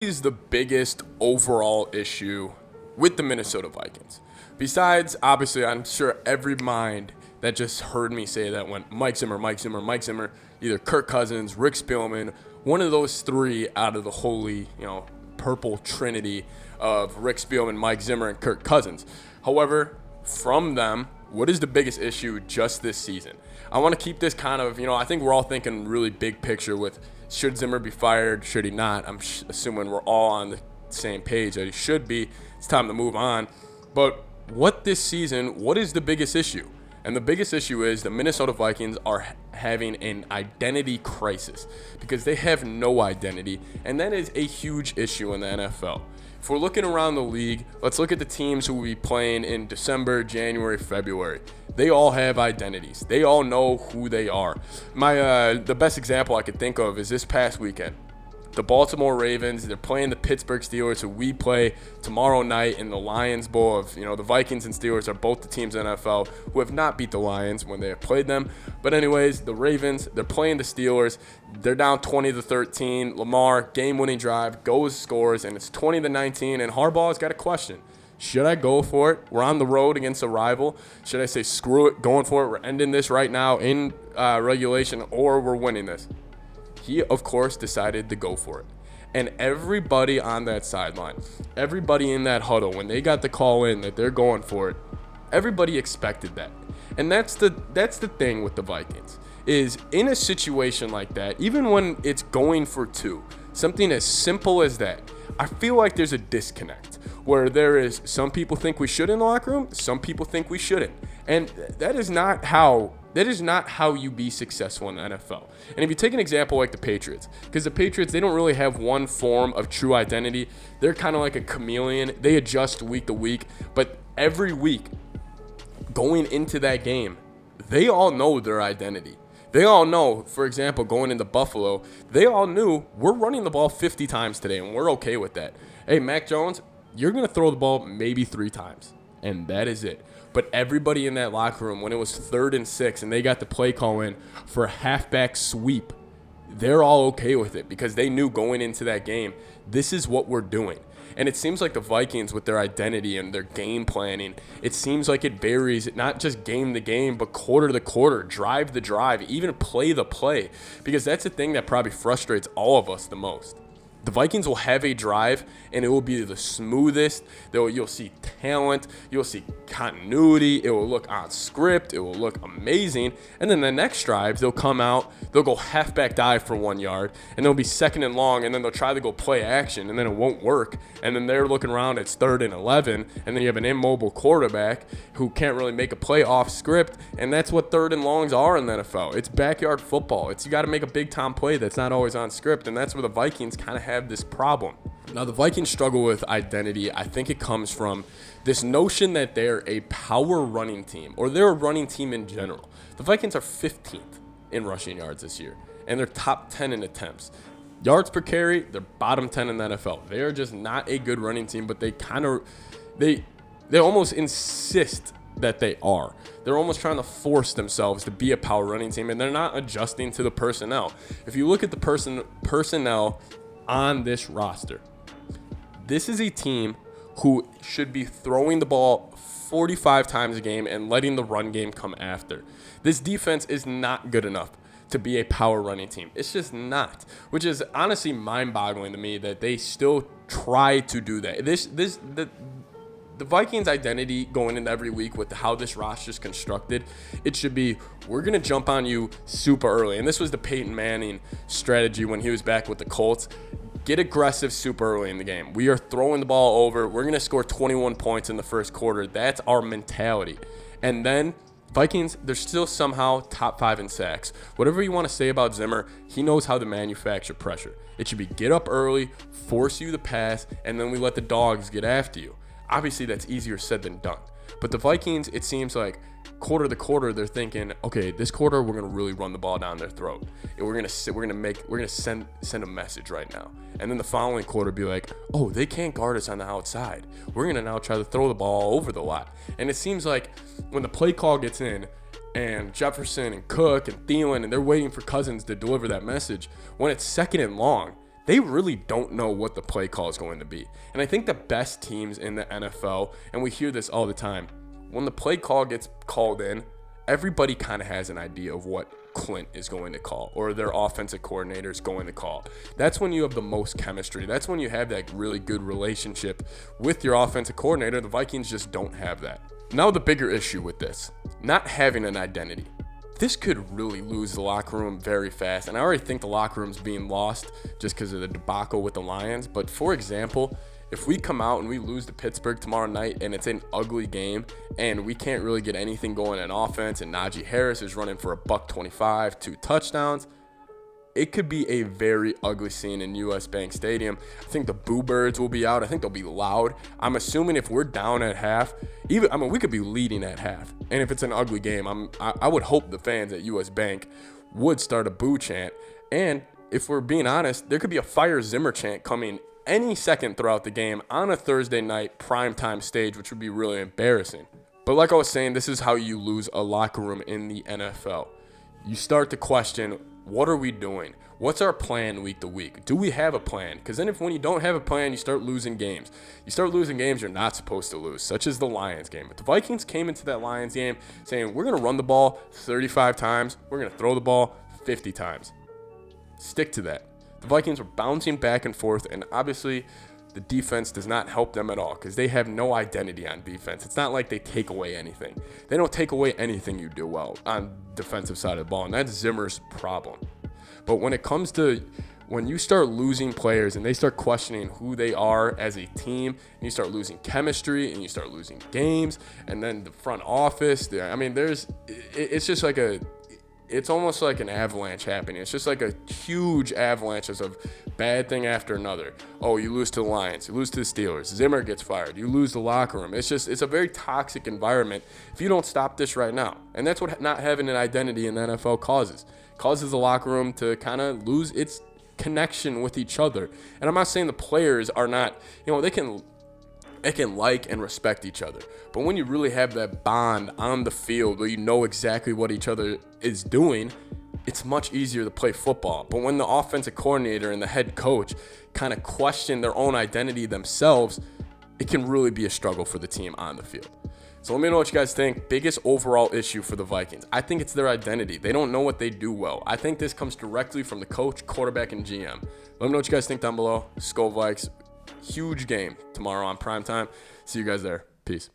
Is the biggest overall issue with the Minnesota Vikings? Besides, obviously, I'm sure every mind that just heard me say that went Mike Zimmer, Mike Zimmer, Mike Zimmer, either Kirk Cousins, Rick Spielman, one of those three out of the holy, purple trinity of Rick Spielman, Mike Zimmer, and Kirk Cousins. However, from them, what is the biggest issue just this season? I want to keep this kind of, I think we're all thinking really big picture with should Zimmer be fired, should he not? I'm assuming we're all on the same page that he should be. It's time to move on. But what this season, what is the biggest issue? And the biggest issue is the Minnesota Vikings are having an identity crisis because they have no identity, and that is a huge issue in the NFL. If we're looking around the league, let's look at the teams who will be playing in December, January, February. They all have identities. They all know who they are. The best example I could think of is this past weekend. The Baltimore Ravens, they're playing the Pittsburgh Steelers, who we play tomorrow night in the Lions Bowl of, the Vikings and Steelers are both the teams in the NFL who have not beat the Lions when they have played them. But anyways, the Ravens, they're playing the Steelers. They're down 20-13. Lamar, game-winning drive, goes, scores, and it's 20-19, and Harbaugh's got a question. Should I go for it? We're on the road against a rival. Should I say, screw it, going for it, we're ending this right now in regulation, or we're winning this? He, of course, decided to go for it. And everybody on that sideline, everybody in that huddle, when they got the call in that they're going for it, everybody expected that. And that's the thing with the Vikings, is in a situation like that, even when it's going for two, something as simple as that, I feel like there's a disconnect where there is some people think we should in the locker room, some people think we shouldn't. And that is not how you be successful in the NFL. And if you take an example like the Patriots, because the Patriots, they don't really have one form of true identity. They're kind of like a chameleon. They adjust week to week, but every week going into that game, they all know their identity. They all know, for example, going into Buffalo, they all knew we're running the ball 50 times today, and we're okay with that. Hey, Mac Jones, you're going to throw the ball maybe 3 times, and that is it. But everybody in that locker room, when it was 3rd and 6 and they got the play call in for a halfback sweep, they're all okay with it because they knew going into that game, this is what we're doing. And it seems like the Vikings, with their identity and their game planning, it seems like it varies, not just game to game, but quarter to quarter, drive to drive, even play the play, because that's the thing that probably frustrates all of us the most. The Vikings will have a drive, and it will be the smoothest. You'll see talent. You'll see continuity. It will look on script. It will look amazing. And then the next drive, they'll come out. They'll go halfback dive for 1 yard, and they'll be 2nd and long, and then they'll try to go play action, and then it won't work. And then they're looking around. It's 3rd and 11, and then you have an immobile quarterback who can't really make a play off script, and that's what 3rd and longs are in the NFL. It's backyard football. You got to make a big-time play that's not always on script, and that's where the Vikings kind of have this problem. Now, the Vikings struggle with identity. I think it comes from this notion that they're a power running team, or they're a running team in general. The Vikings are 15th in rushing yards this year, and they're top 10 in attempts. Yards per carry, they're bottom 10 in the NFL. They are just not a good running team, but they almost insist that they are. They're almost trying to force themselves to be a power running team, and they're not adjusting to the personnel. If you look at the personnel on this roster, this is a team who should be throwing the ball 45 times a game and letting the run game come after. This defense is not good enough to be a power running team. It's just not, which is honestly mind-boggling to me that they still try to do that. The Vikings' identity going into every week with how this roster is constructed, it should be, we're going to jump on you super early. And this was the Peyton Manning strategy when he was back with the Colts. Get aggressive super early in the game. We are throwing the ball over. We're going to score 21 points in the first quarter. That's our mentality. And then Vikings, they're still somehow top 5 in sacks. Whatever you want to say about Zimmer, he knows how to manufacture pressure. It should be get up early, force you to pass, and then we let the dogs get after you. Obviously, that's easier said than done. But the Vikings, it seems like quarter to quarter, they're thinking, okay, this quarter we're gonna really run the ball down their throat. And we're gonna send a message right now. And then the following quarter be like, oh, they can't guard us on the outside. We're gonna now try to throw the ball over the lot. And it seems like when the play call gets in, and Jefferson and Cook and Thielen, and they're waiting for Cousins to deliver that message, when it's 2nd and long, they really don't know what the play call is going to be. And I think the best teams in the NFL, and we hear this all the time, when the play call gets called in, everybody kind of has an idea of what Clint is going to call or their offensive coordinator is going to call. That's when you have the most chemistry. That's when you have that really good relationship with your offensive coordinator. The Vikings just don't have that. Now the bigger issue with this, not having an identity. This could really lose the locker room very fast. And I already think the locker room's being lost just because of the debacle with the Lions. But for example, if we come out and we lose to Pittsburgh tomorrow night and it's an ugly game and we can't really get anything going in offense and Najee Harris is running for $125, 2 touchdowns, it could be a very ugly scene in US Bank Stadium. I think the Boo Birds will be out. I think they'll be loud. I'm assuming if we're down at half, we could be leading at half. And if it's an ugly game, I would hope the fans at US Bank would start a boo chant. And if we're being honest, there could be a Fire Zimmer chant coming any second throughout the game on a Thursday night primetime stage, which would be really embarrassing. But like I was saying, this is how you lose a locker room in the NFL. You start to question, what are we doing? What's our plan week to week? Do we have a plan? Because then when you don't have a plan, you start losing games. You start losing games you're not supposed to lose, such as the Lions game. But the Vikings came into that Lions game saying, we're going to run the ball 35 times. We're going to throw the ball 50 times. Stick to that. The Vikings were bouncing back and forth, and obviously the defense does not help them at all because they have no identity on defense. It's not like they take away anything. They don't take away anything you do well on defensive side of the ball, and that's Zimmer's problem. But when it comes to when you start losing players and they start questioning who they are as a team, and you start losing chemistry and you start losing games, and then the front office, it's just like it's almost like an avalanche happening. It's just like a huge avalanche of bad thing after another. Oh, you lose to the Lions. You lose to the Steelers. Zimmer gets fired. You lose the locker room. It's a very toxic environment if you don't stop this right now. And that's what not having an identity in the NFL causes. Causes the locker room to kind of lose its connection with each other. And I'm not saying the players are not, they can like and respect each other. But when you really have that bond on the field where you know exactly what each other is doing, it's much easier to play football. But when the offensive coordinator and the head coach kind of question their own identity themselves, it can really be a struggle for the team on the field. So let me know what you guys think. Biggest overall issue for the Vikings. I think it's their identity. They don't know what they do well. I think this comes directly from the coach, quarterback, and GM. Let me know what you guys think down below. Skol Vikes. Huge game tomorrow on primetime. See you guys there. Peace.